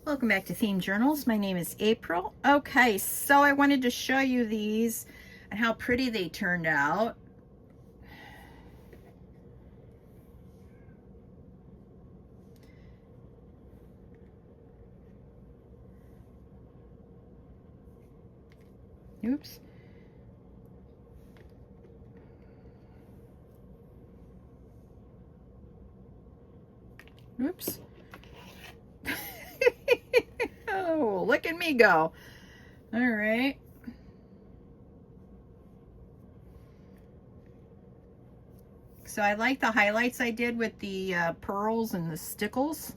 Welcome back to Themed Journals. My name is April. Okay, so I wanted to show you these and how pretty they turned out. Oops. Oops. Oh, look at me go. All right. So I like the highlights I did with the pearls and the stickles.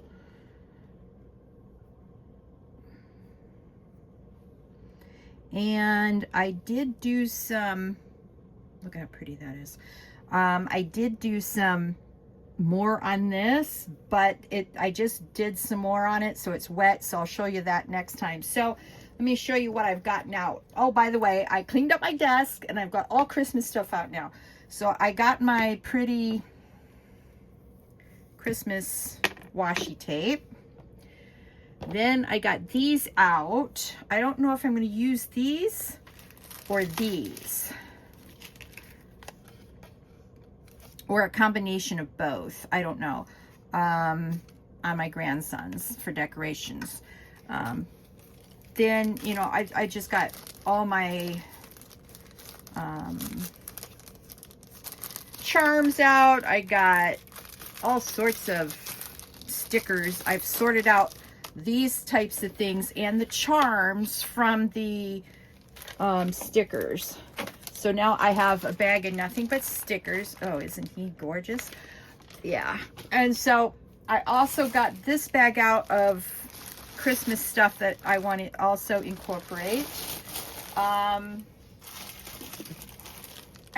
And I did do some, look how pretty that is. I did do some more on this, but I just did some more on it, so it's wet, so I'll show you that next time. So let me show you what I've gotten out. Oh, by the way, I cleaned up my desk and I've got all Christmas stuff out now. So I got my pretty Christmas washi tape. Then I got these out. I don't know if I'm going to use these or these, or a combination of both. I don't know. On my grandsons for decorations. Then, you know, I just got all my charms out. I got all sorts of stickers. I've sorted out these types of things and the charms from the stickers. So now I have a bag of nothing but stickers. Oh, isn't he gorgeous? Yeah. And so I also got this bag out of Christmas stuff that I want to also incorporate. I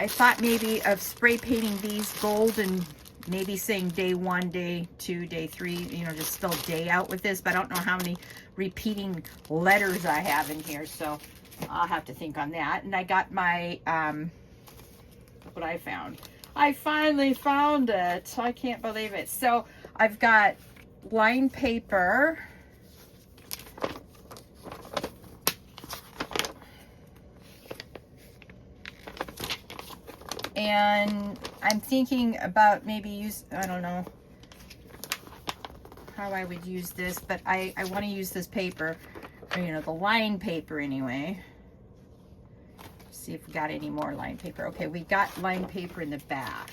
thought maybe of spray painting these gold and maybe saying day 1, day 2, day 3, you know, just spell day out with this, but I don't know how many repeating letters I have in here, so I'll have to think on that. And I got my, what I found. I finally found it. I can't believe it. So I've got lined paper. And I'm thinking about maybe I don't know how I would use this, but I want to use this paper, or, you know, the lined paper anyway. See if we got any more lined paper. Okay, we got lined paper in the back.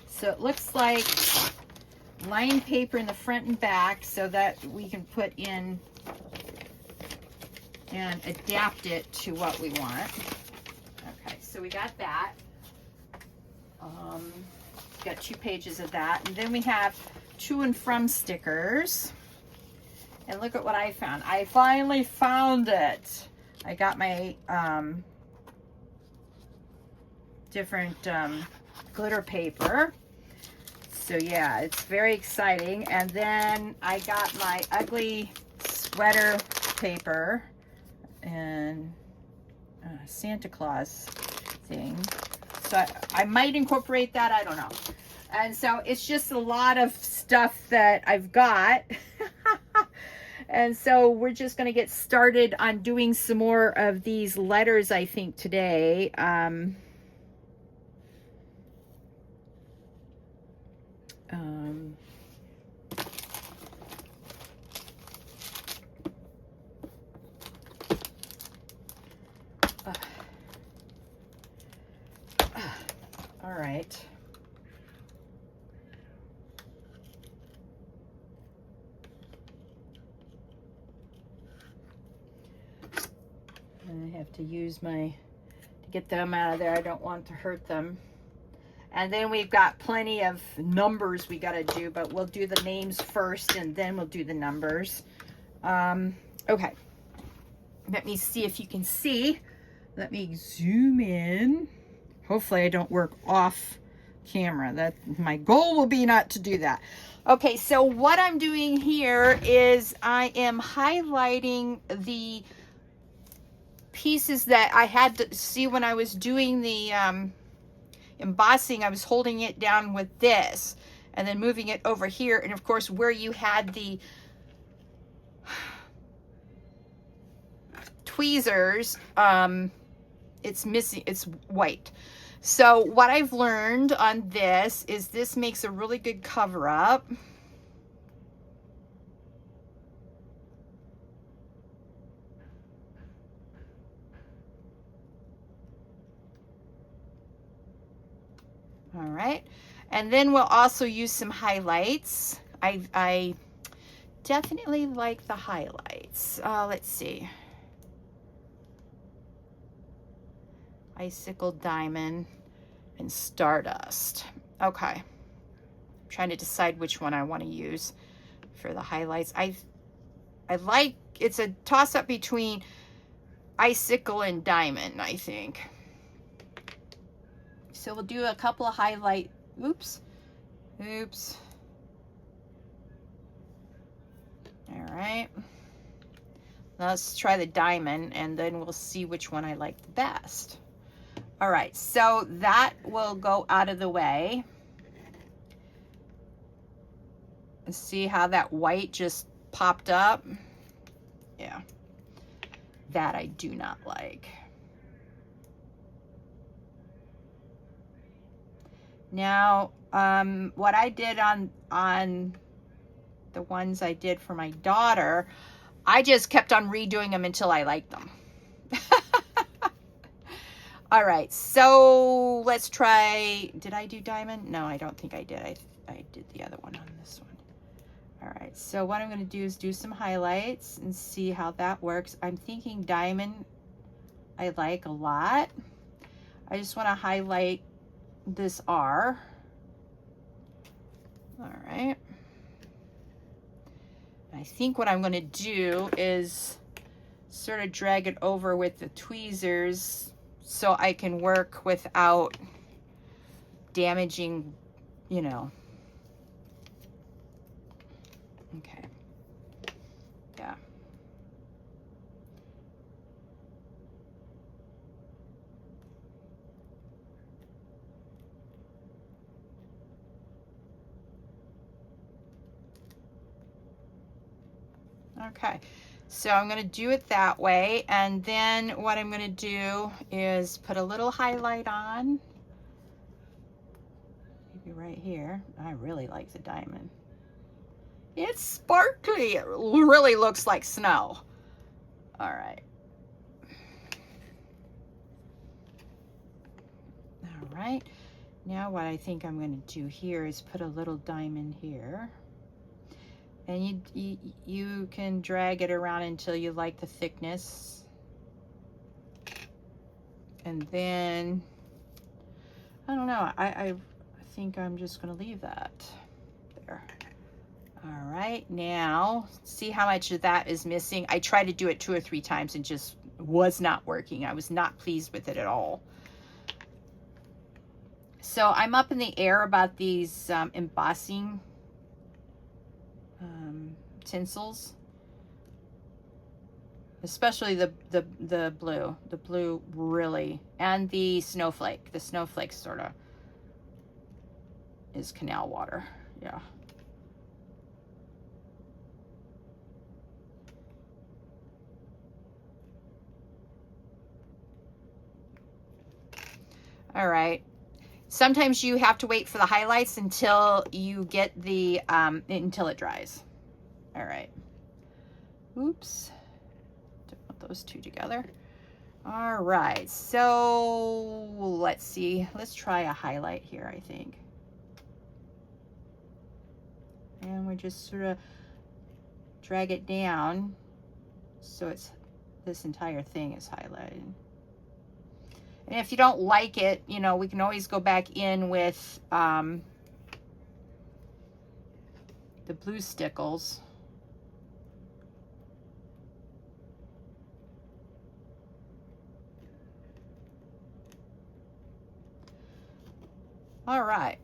So it looks like lined paper in the front and back so that we can put in and adapt it to what we want. Okay, so we got that. Got 2 pages of that, and then we have to and from stickers. And look at what I found. I finally found it. I got my different glitter paper. So yeah, it's very exciting. And then I got my ugly sweater paper and Santa Claus thing. So I might incorporate that, I don't know. And so it's just a lot of stuff that I've got. And so we're just going to get started on doing some more of these letters, I think, today. All right. I have to use to get them out of there. I don't want to hurt them. And then we've got plenty of numbers we got to do, but we'll do the names first and then we'll do the numbers. Okay. Let me see if you can see. Let me zoom in. Hopefully I don't work off camera. That my goal will be not to do that. Okay, so what I'm doing here is I am highlighting the pieces that I had to see when I was doing the embossing. I was holding it down with this and then moving it over here, and of course where you had the tweezers, it's missing, it's white. So what I've learned on this is this makes a really good cover up. All right, and then we'll also use some highlights. I definitely like the highlights. Let's see. Icicle Diamond and Stardust. Okay. I'm trying to decide which one I want to use for the highlights. I like, it's a toss-up between Icicle and Diamond, I think. So we'll do a couple of highlight, oops. All right. Let's try the Diamond, and then we'll see which one I like the best. All right, so that will go out of the way. And see how that white just popped up? Yeah, that I do not like. Now, what I did on the ones I did for my daughter, I just kept on redoing them until I liked them. All right, so let's try, did I do Diamond? No, I don't think I did. I did the other one on this one. All right, so what I'm gonna do is do some highlights and see how that works. I'm thinking Diamond I like a lot. I just wanna highlight this R. All right. I think what I'm gonna do is sort of drag it over with the tweezers so I can work without damaging, you know. Okay. Yeah. Okay. So I'm going to do it that way, and then what I'm going to do is put a little highlight on, maybe right here. I really like the Diamond. It's sparkly. It really looks like snow. All right. All right. Now what I think I'm going to do here is put a little diamond here. And you can drag it around until you like the thickness. And then, I don't know, I think I'm just gonna leave that there. All right, now, see how much of that is missing? I tried to do it 2 or 3 times and just was not working. I was not pleased with it at all. So I'm up in the air about these embossing tinsels, especially the blue really, and the snowflake. The snowflake sort of is canal water. Yeah. All right. Sometimes you have to wait for the highlights until you get the until it dries. All right. Oops. Don't put those two together. All right. So let's see. Let's try a highlight here, I think. And we just sort of drag it down so it's this entire thing is highlighted. And if you don't like it, you know, we can always go back in with the blue stickles. All right.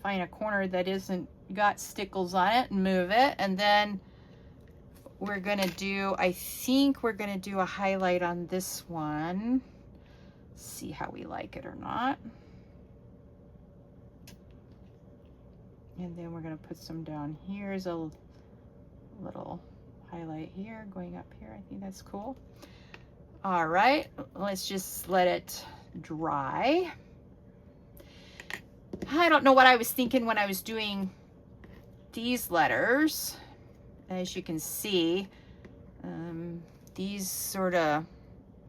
Find a corner that isn't got stickles on it and move it. And then we're gonna do, I think we're gonna do a highlight on this one. See how we like it or not. And then we're gonna put some down here as a little highlight here, going up here. I think that's cool. All right, let's just let it dry. I don't know what I was thinking when I was doing these letters. As you can see, these sort of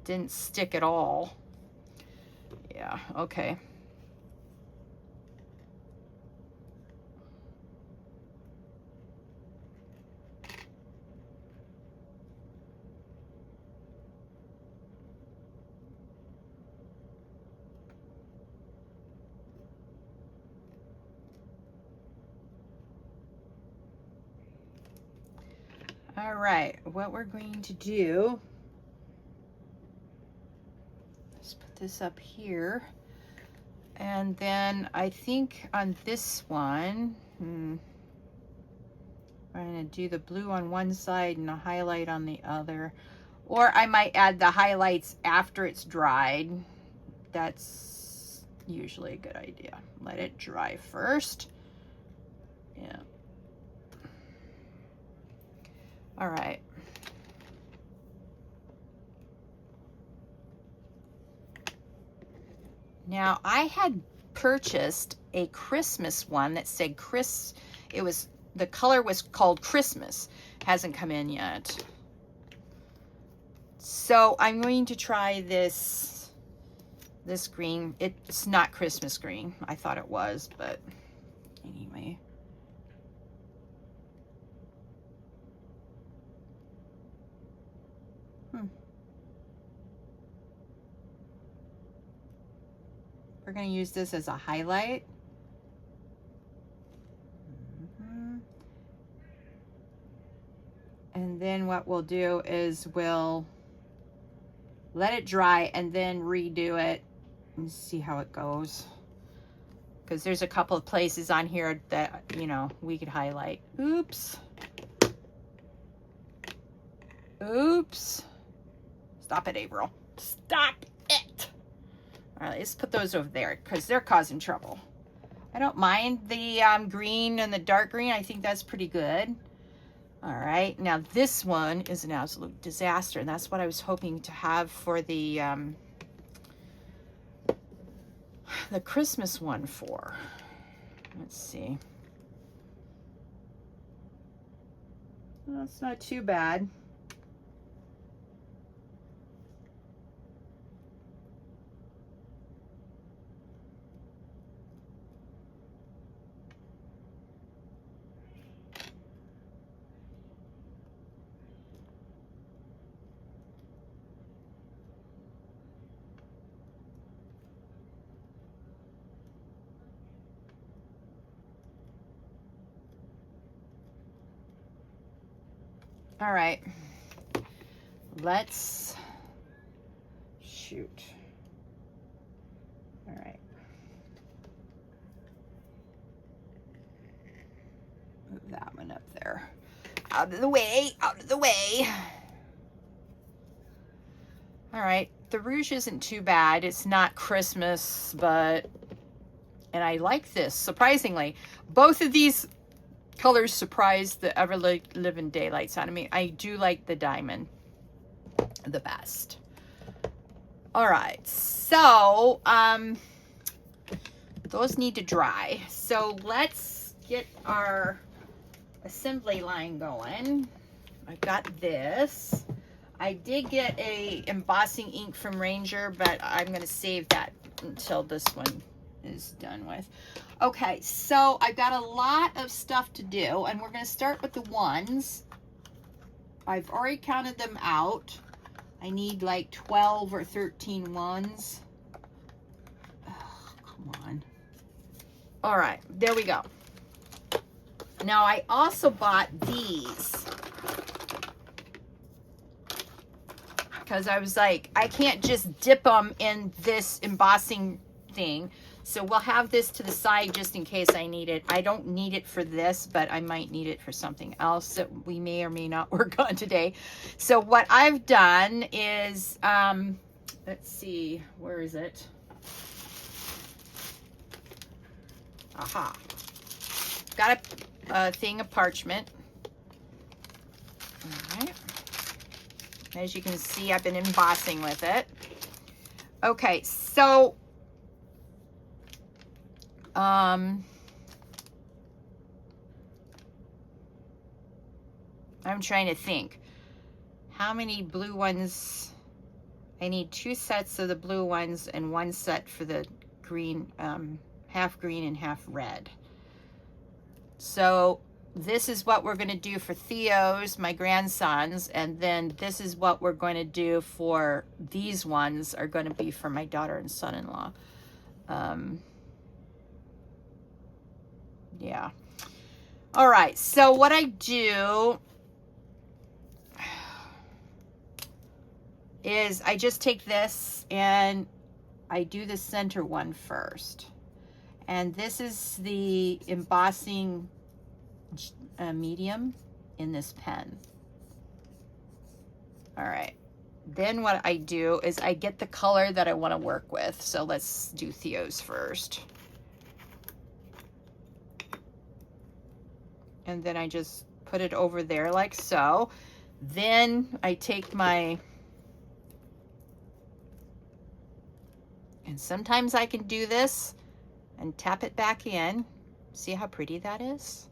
didn't stick at all. Yeah, okay. All right, what we're going to do, let's put this up here. And then I think on this one, I'm going to do the blue on one side and a highlight on the other. Or I might add the highlights after it's dried. That's usually a good idea. Let it dry first. Yeah. All right. Now I had purchased a Christmas one that said the color was called Christmas. Hasn't come in yet. So I'm going to try this green. It's not Christmas green. I thought it was, but anyway. We're going to use this as a highlight. And then what we'll do is we'll let it dry and then redo it and see how it goes. Because there's a couple of places on here that, you know, we could highlight. Oops. Oops. Stop it, April. Stop it. All right, let's put those over there because they're causing trouble. I don't mind the green and the dark green. I think that's pretty good. All right, now this one is an absolute disaster, and that's what I was hoping to have for the Christmas one for. Let's see. Well, it's not too bad. All right, let's shoot. All right. Move that one up there. Out of the way, out of the way. All right, the rouge isn't too bad. It's not Christmas, and I like this, surprisingly. Both of these colors surprised the ever-living daylights out of me. I do like the diamond the best. All right, so those need to dry. So let's get our assembly line going. I've got this. I did get a embossing ink from Ranger, but I'm going to save that until this one is done with. Okay, so I've got a lot of stuff to do, and we're going to start with the ones. I've already counted them out. I need like 12 or 13 ones. Oh, come on. All right, there we go. Now I also bought these because I was like, I can't just dip them in this embossing thing. So we'll have this to the side just in case I need it. I don't need it for this, but I might need it for something else that we may or may not work on today. So what I've done is, let's see, where is it? Aha. Got a thing of parchment. All right. As you can see, I've been embossing with it. Okay, so I'm trying to think how many blue ones. I need 2 sets of the blue ones and 1 set for the green, half green and half red. So this is what we're going to do for Theo's, my grandsons, and then this is what we're going to do for these ones are going to be for my daughter and son-in-law. Yeah. All right, so what I do is I just take this and I do the center one first. And this is the embossing medium in this pen. All right. Then what I do is I get the color that I want to work with. So let's do Theo's first. And then I just put it over there like so. Then I take my, and sometimes I can do this and tap it back in. See how pretty that is?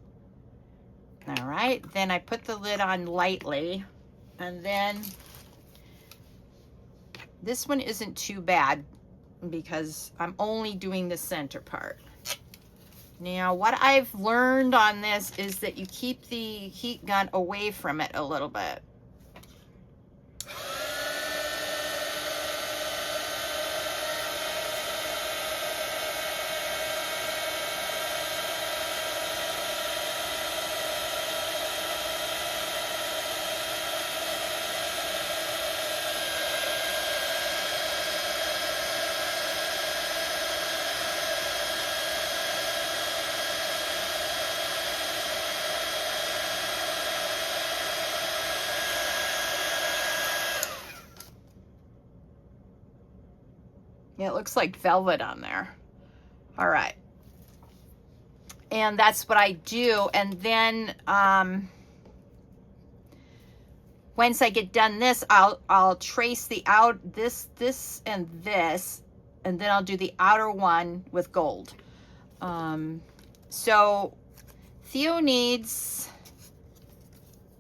All right, then I put the lid on lightly, and then this one isn't too bad because I'm only doing the center part. Now, what I've learned on this is that you keep the heat gun away from it a little bit. It looks like velvet on there. All right. And that's what I do. And then once I get done this, I'll trace the this and this, and then I'll do the outer one with gold. So Theo needs,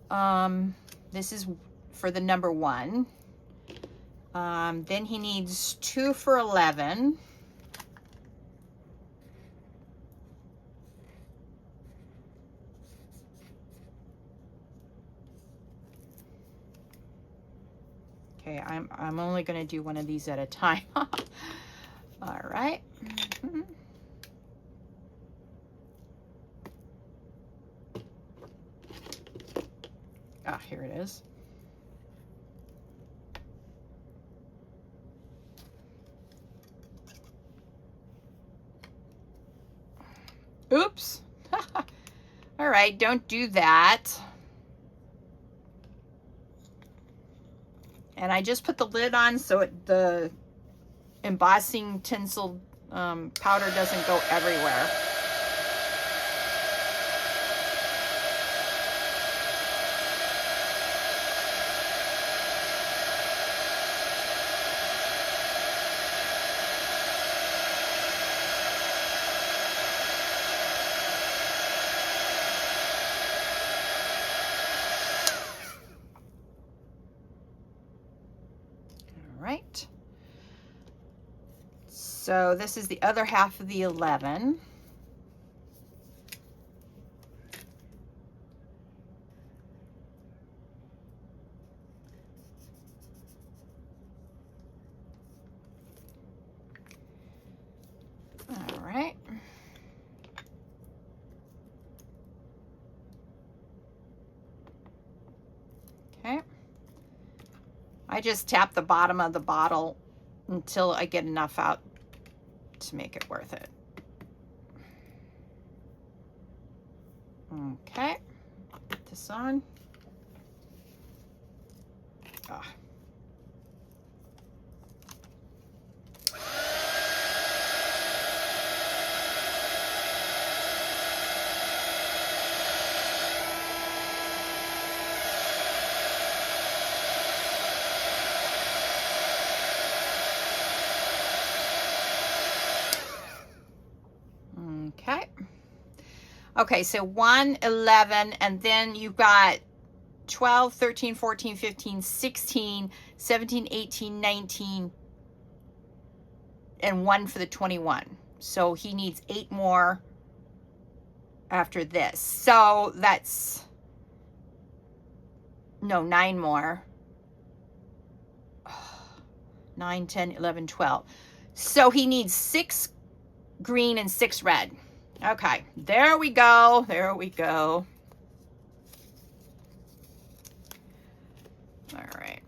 this is for the number 1. Then he needs 2 for 11. Okay, I'm only going to do one of these at a time. All right. Mm-hmm. Ah, here it is. Oops. All right, don't do that. And I just put the lid on so the embossing tinsel powder doesn't go everywhere. Right. So this is the other half of the 11. All right. Okay. I just tap the bottom of the bottle until I get enough out to make it worth it. Okay, put this on. Ah. Okay, so 1, 11, and then you've got 12, 13, 14, 15, 16, 17, 18, 19, and 1 for the 21. So he needs 8 more after this. So that's, no, 9 more. 9, 10, 11, 12. So he needs 6 green and 6 red. Okay, there we go. There we go. All right.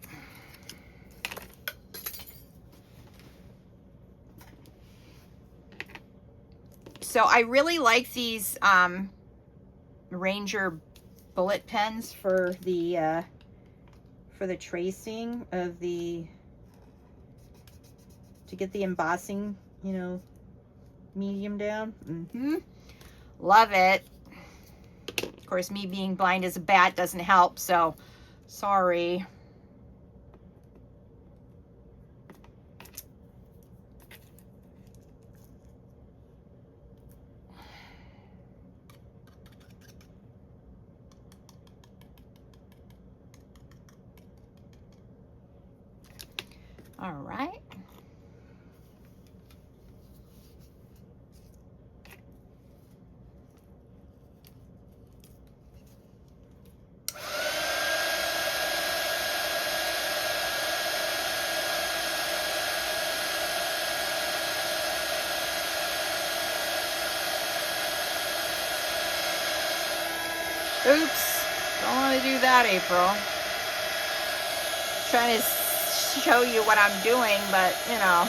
So I really like these Ranger bullet pens for the tracing of the, to get the embossing, you know, medium down. Love it. Of course, me being blind as a bat doesn't help, so sorry. All right. Oops, don't want to do that, April. Trying to show you what I'm doing, but you know.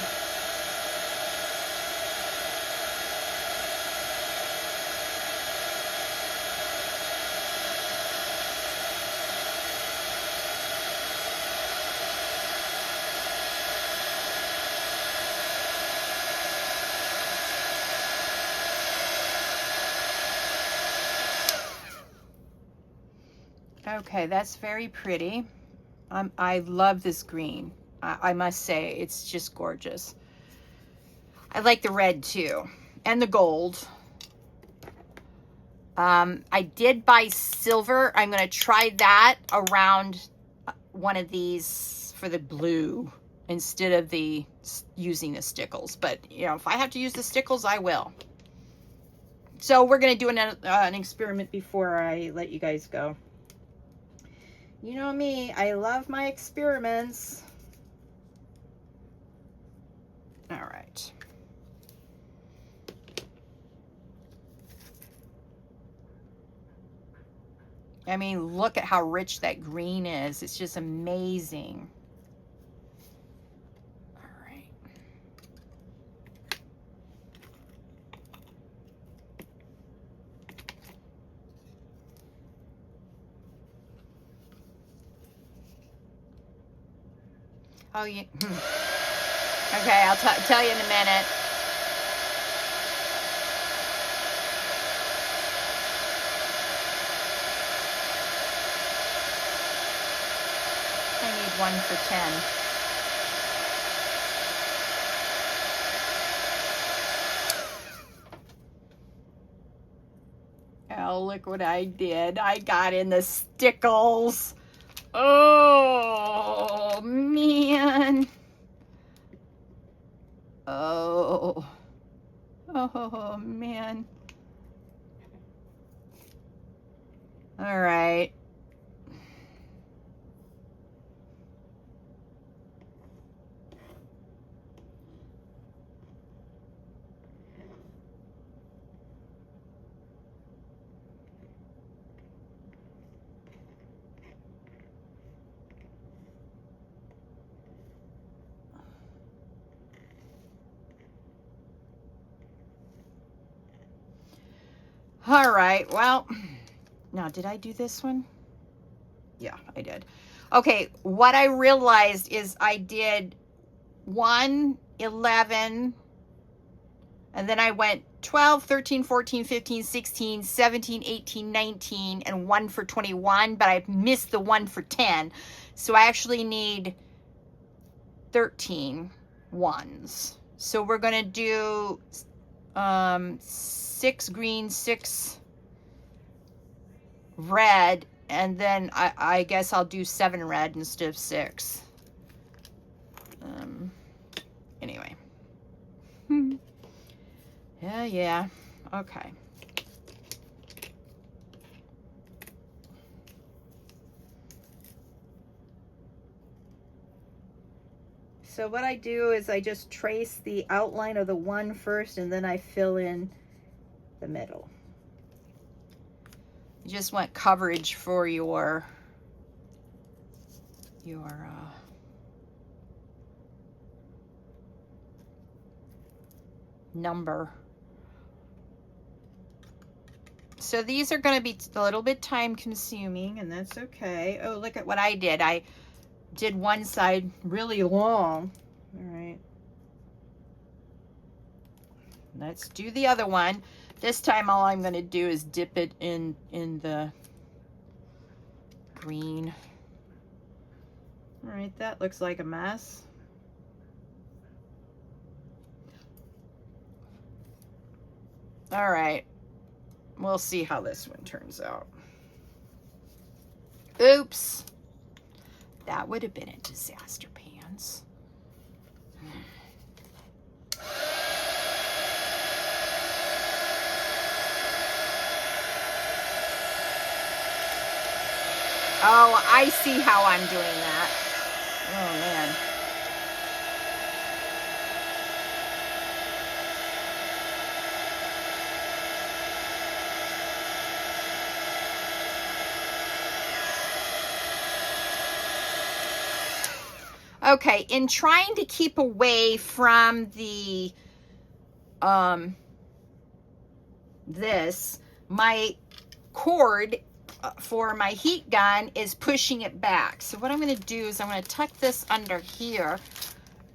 Okay, that's very pretty. I love this green. I must say, it's just gorgeous. I like the red too, and the gold. I did buy silver. I'm going to try that around one of these for the blue instead of using the stickles. But, you know, if I have to use the stickles, I will. So we're going to do an experiment before I let you guys go. You know me, I love my experiments. All right. I mean, look at how rich that green is. It's just amazing. All right. Oh, yeah. Okay, I'll tell you in a minute. I need 1 for 10. Oh, look what I did. I got in the stickles. Oh, man. Oh. Oh, man. All right. All right, well, now did I do this one? Yeah, I did. Okay, what I realized is I did 1, 11, and then I went 12, 13, 14, 15, 16, 17, 18, 19, and 1 for 21, but I missed the 1 for 10. So I actually need 13 ones. So we're going to do 6 green, 6 red, and then I guess I'll do 7 red instead of 6. Anyway. Yeah. Okay. So what I do is I just trace the outline of the one first, and then I fill in the middle. You just want coverage for your number. So these are going to be a little bit time consuming, and that's okay. Oh, look at what I did. I did one side really long. All right. Let's do the other one. This time all I'm going to do is dip it in the green. All right, that looks like a mess. All right. We'll see how this one turns out. Oops. That would have been a disaster pants. Oh, I see how I'm doing that. Oh, man. Okay, in trying to keep away from the, my cord for my heat gun is pushing it back. So what I'm going to do is I'm going to tuck this under here,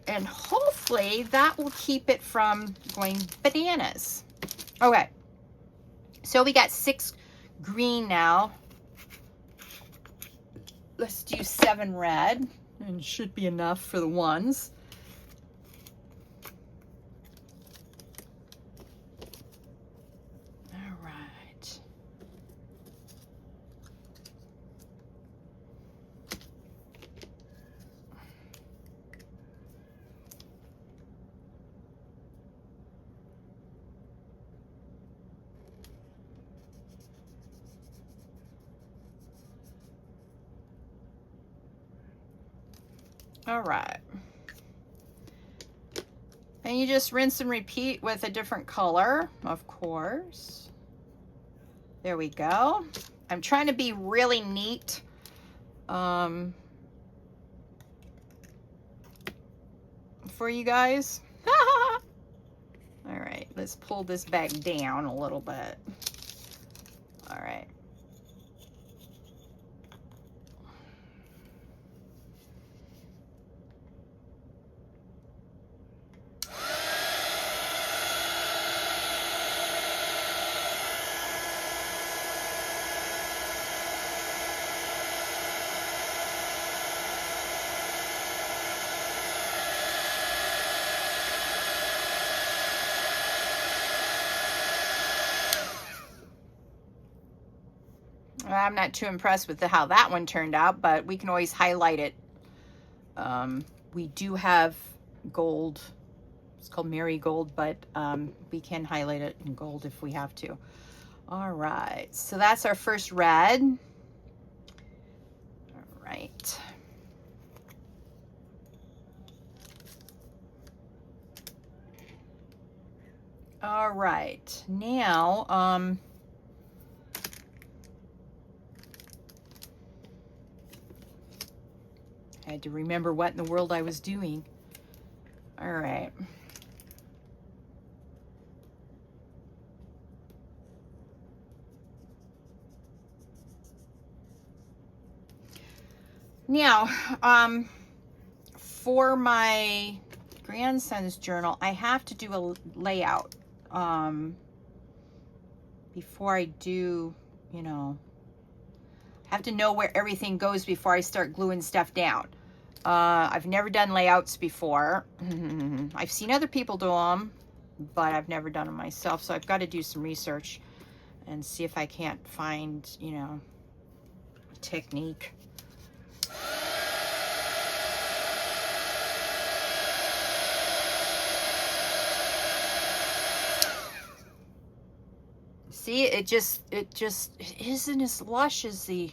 and hopefully that will keep it from going bananas. Okay, so we got 6 green now. Let's do 7 red, and should be enough for the ones. All right. And you just rinse and repeat with a different color, of course. There we go. I'm trying to be really neat. For you guys. All right, let's pull this back down a little bit. All right. I'm not too impressed with how that one turned out, but we can always highlight it. We do have gold. It's called marigold, but we can highlight it in gold if we have to. All right, so that's our first red. All right. All right, now, I had to remember what in the world I was doing. All right. Now, for my grandson's journal, I have to do a layout before I do, you know, I have to know where everything goes before I start gluing stuff down. I've never done layouts before. I've seen other people do them, but I've never done them myself. So I've got to do some research and see if I can't find, you know, technique. See, it isn't as lush as the,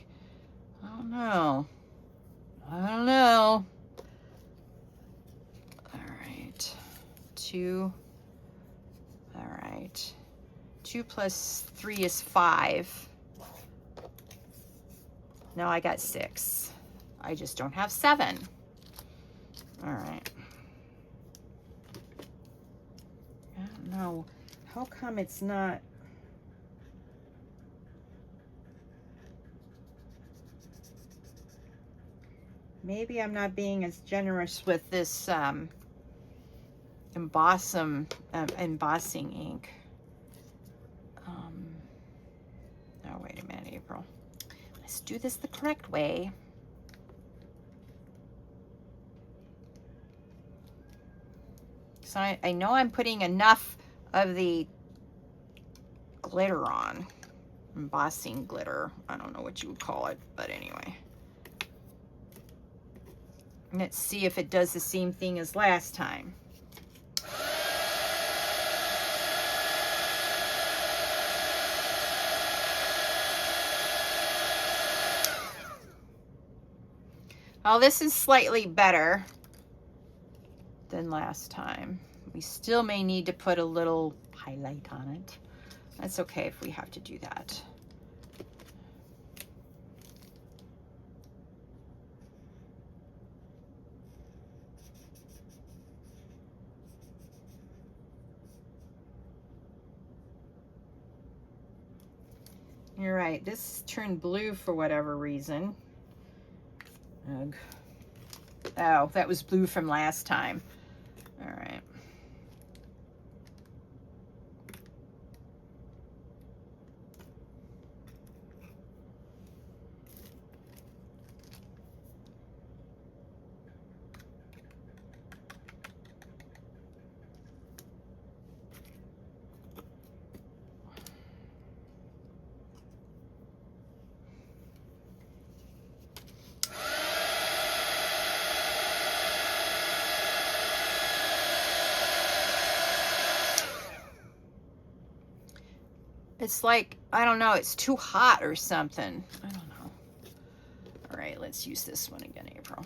I don't know. All right, 2. All right, 2 plus 3 is 5. No, I got 6. I just don't have 7. All right. I don't know. How come it's not? Maybe I'm not being as generous with this embossing ink. Oh, wait a minute, April. Let's do this the correct way. So I know I'm putting enough of the glitter on. Embossing glitter. I don't know what you would call it, but anyway. Let's see if it does the same thing as last time. Well, this is slightly better than last time. We still may need to put a little highlight on it. That's okay if we have to do that. You're right, this turned blue for whatever reason. Ugh. Oh, that was blue from last time. All right. It's like, I don't know, it's too hot or something. I don't know. All right, let's use this one again, April.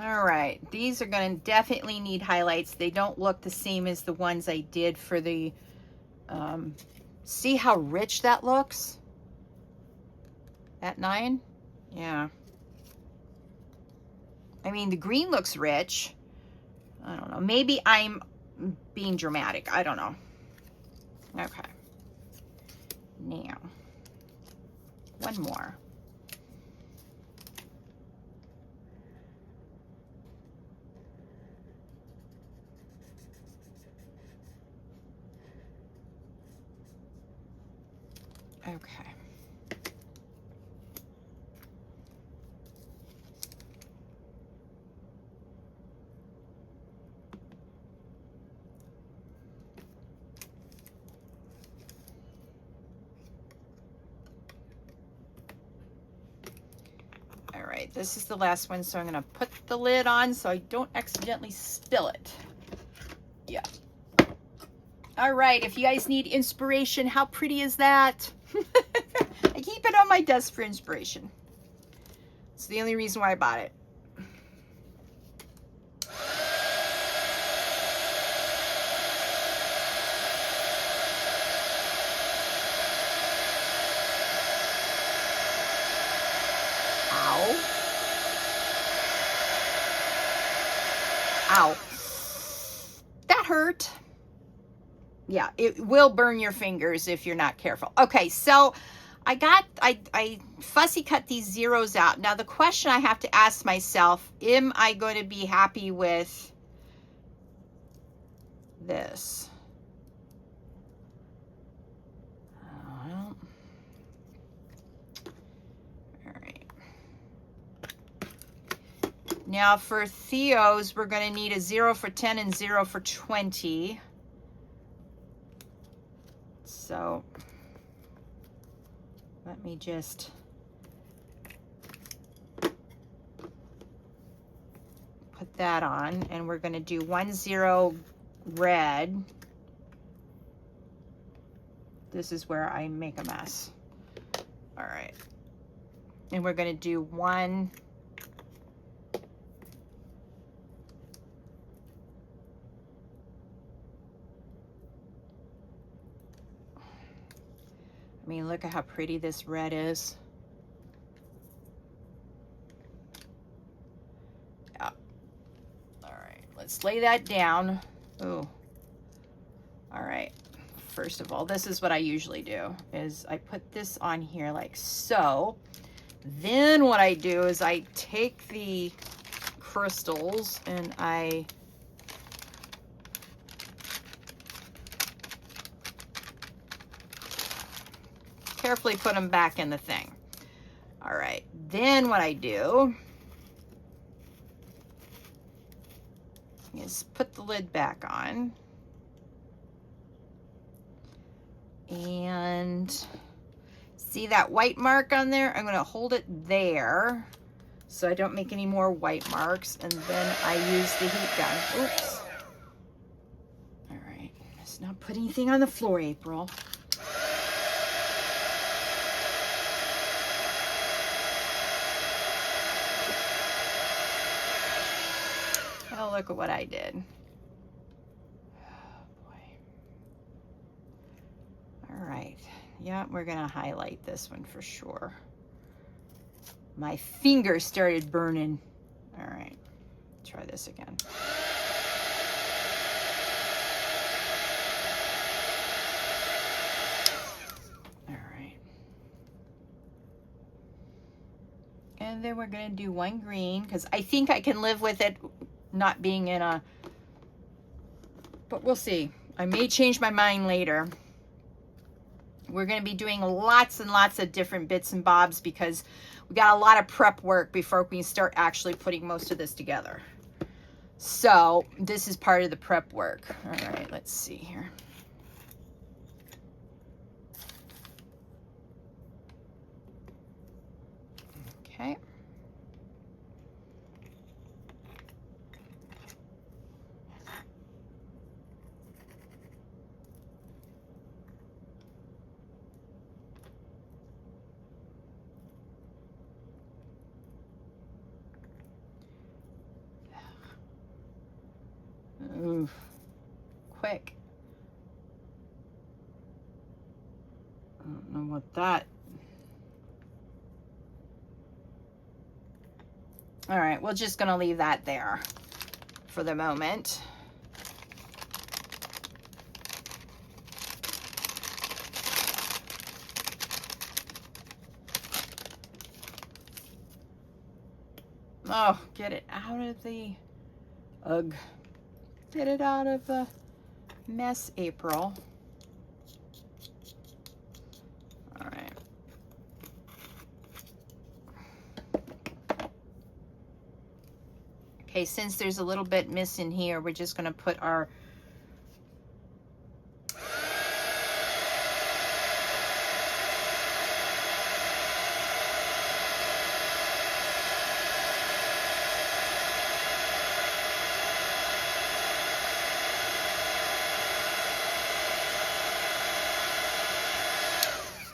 All right, these are going to definitely need highlights. They don't look the same as the ones I did for the, see how rich that looks at 9? Yeah. I mean, the green looks rich. I don't know. Maybe I'm being dramatic. I don't know. Okay. Now, one more. Okay. All right, this is the last one, so I'm going to put the lid on so I don't accidentally spill it. Yeah. All right, if you guys need inspiration, how pretty is that? I keep it on my desk for inspiration. It's the only reason why I bought it. Ow. That hurt. Yeah, it will burn your fingers if you're not careful. Okay, so I fussy cut these zeros out. Now the question I have to ask myself, am I going to be happy with this? Well, all right. Now for Theo's, we're going to need a 0 for 10 and 0 for 20. So let me just put that on, and we're going to do 1 0 red. This is where I make a mess. All right. And we're going to do 1 I mean, look at how pretty this red is. Yeah. All right, let's lay that down. Ooh. All right. First of all, this is what I usually do, is I put this on here like so. Then what I do is I take the crystals and I carefully put them back in the thing. All right, then what I do is put the lid back on. And see that white mark on there? I'm going to hold it there so I don't make any more white marks. And then I use the heat gun. Oops. All right, let's not put anything on the floor, April. Oh, look at what I did. Oh, boy. All right. Yeah, we're going to highlight this one for sure. My finger started burning. All right. Try this again. All right. And then we're going to do 1 green because I think I can live with it not being in a, but we'll see. I may change my mind later. We're going to be doing lots and lots of different bits and bobs because we got a lot of prep work before we can start actually putting most of this together. So this is part of the prep work. All right, let's see here. Okay. Oof. Quick. I don't know what that. All right, we're just gonna leave that there for the moment. Oh, get it out of the, ugh. Get it out of the mess, April. All right. Okay, since there's a little bit missing here, we're just gonna put our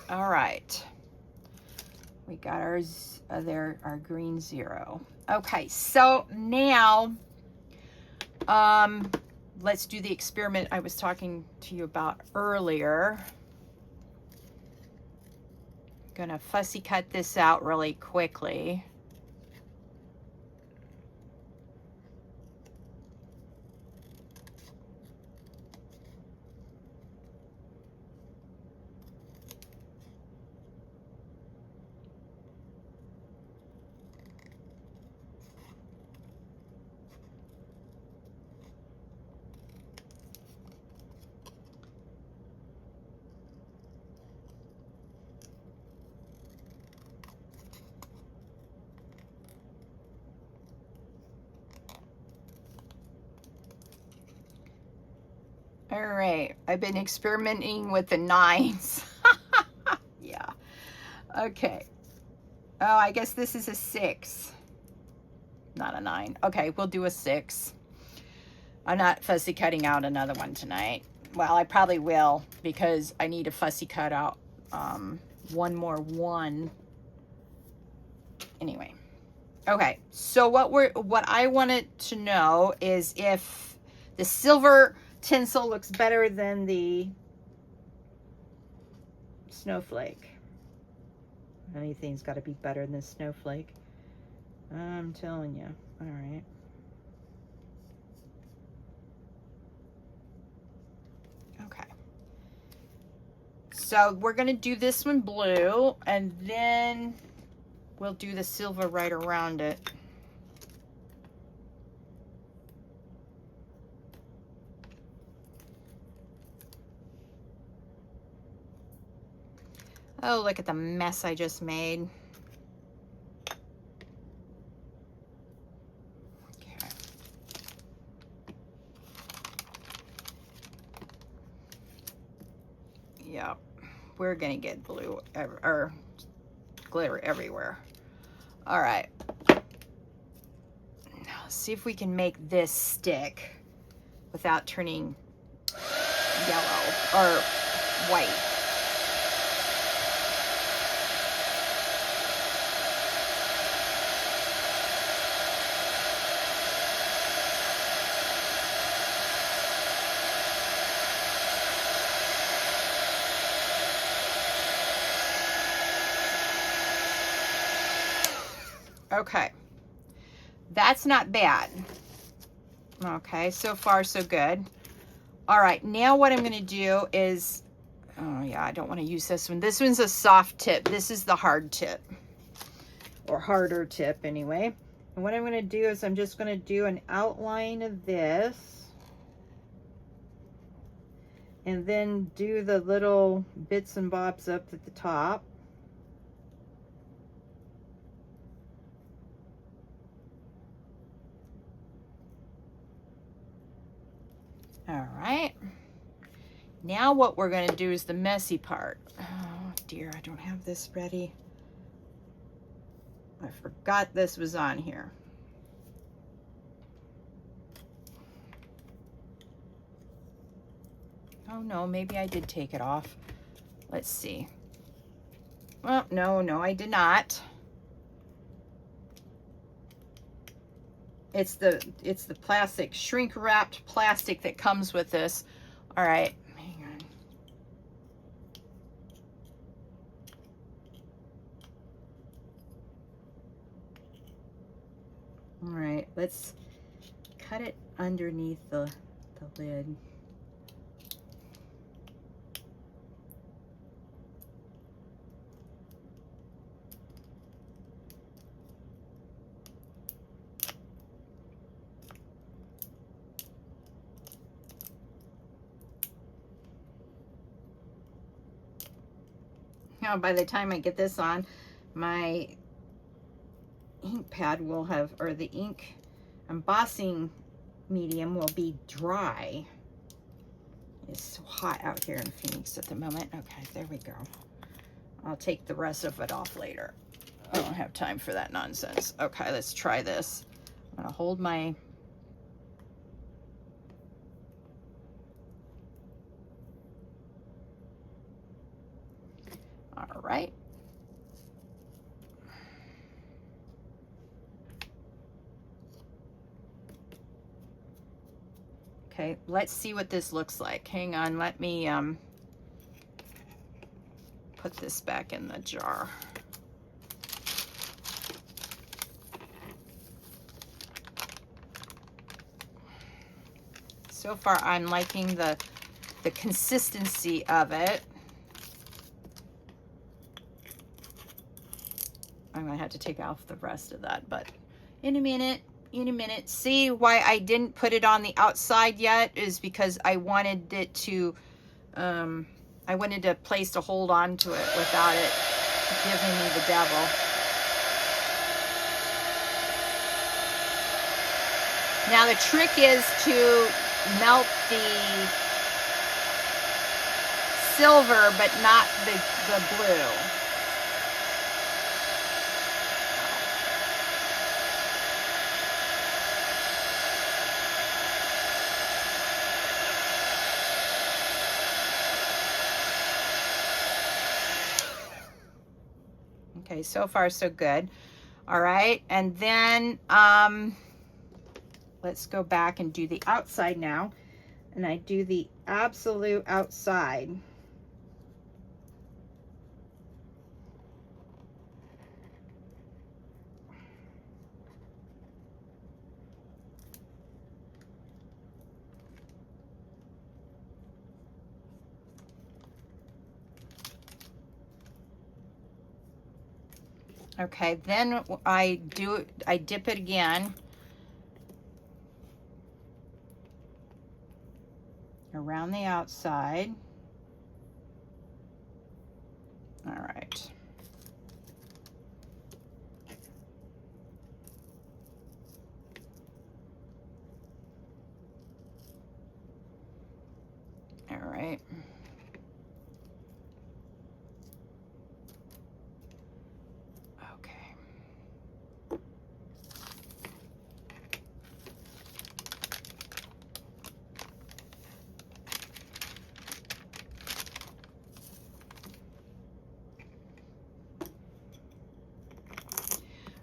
all right. We got ours there, our green 0. Okay, so now let's do the experiment I was talking to you about earlier. Gonna fussy cut this out really quickly. All right, I've been experimenting with the 9s. Yeah. Okay. Oh, I guess this is a 6. Not a 9. Okay, we'll do a 6. I'm not fussy cutting out another one tonight. Well, I probably will because I need to fussy cut out one more 1. Anyway. Okay, so what I wanted to know is if the silver tinsel looks better than the snowflake. Anything's got to be better than snowflake. I'm telling you. All right. Okay. So we're going to do this one blue, and then we'll do the silver right around it. Oh, look at the mess I just made. Okay. Yep. We're going to get blue or glitter everywhere. All right. Now, let's see if we can make this stick without turning yellow or white. Okay, that's not bad. Okay, so far so good. All right, now what I'm going to do is, oh yeah, I don't want to use this one. This one's a soft tip. This is the hard tip, or harder tip anyway. And what I'm going to do is I'm just going to do an outline of this, and then do the little bits and bobs up at the top. All right. Now what we're going to do is the messy part. Oh dear, I don't have this ready. I forgot this was on here. Oh no, maybe I did take it off. Let's see. Well, no, I did not. It's the plastic, shrink wrapped plastic that comes with this. All right, hang on. All right, let's cut it underneath the lid. Now, by the time I get this on, my ink pad will have, or the ink embossing medium will be dry. It's so hot out here in Phoenix at the moment. Okay, there we go. I'll take the rest of it off later. I don't have time for that nonsense. Okay, let's try this. I'm gonna hold my all right. Okay, let's see what this looks like. Hang on, let me put this back in the jar. So far, I'm liking the consistency of it. I'm gonna have to take off the rest of that, but in a minute. See why I didn't put it on the outside yet is because I wanted it to, I wanted a place to hold on to it without it giving me the devil. Now the trick is to melt silver, but not the blue. Okay, so far so good. All right, and then let's go back and do the outside now. And I do the absolute outside. Okay, then I dip it again around the outside. All right. All right.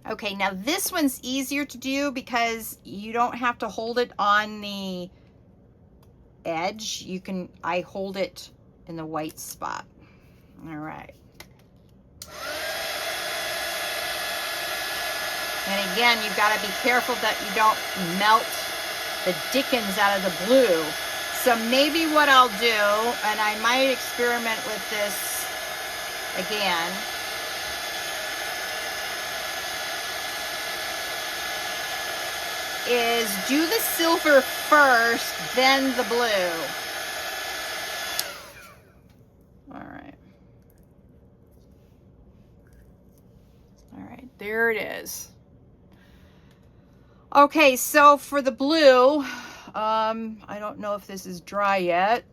Okay, now this one's easier to do because you don't have to hold it on the edge. I hold it in the white spot. All right. And again, you've got to be careful that you don't melt the dickens out of the blue. So maybe what I'll do, and I might experiment with this again, is do the silver first, then the blue. All right. All right, there it is. Okay, so for the blue, I don't know if this is dry yet.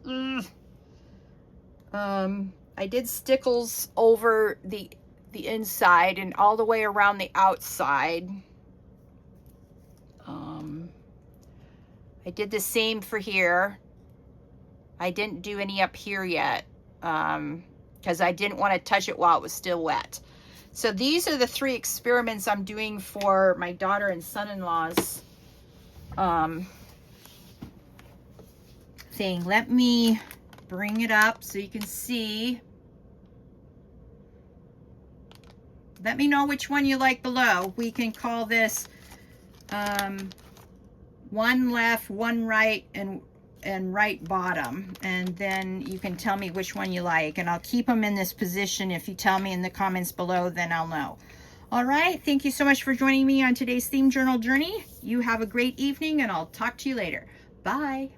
I did stickles over the inside and all the way around the outside. I did the same for here. I didn't do any up here yet because I didn't want to touch it while it was still wet. So these are the 3 experiments I'm doing for my daughter and son-in-law's thing. Let me bring it up so you can see. Let me know which one you like below. We can call this one left, one right, and right bottom. And then you can tell me which one you like. And I'll keep them in this position. If you tell me in the comments below, then I'll know. All right. Thank you so much for joining me on today's theme journal journey. You have a great evening, and I'll talk to you later. Bye.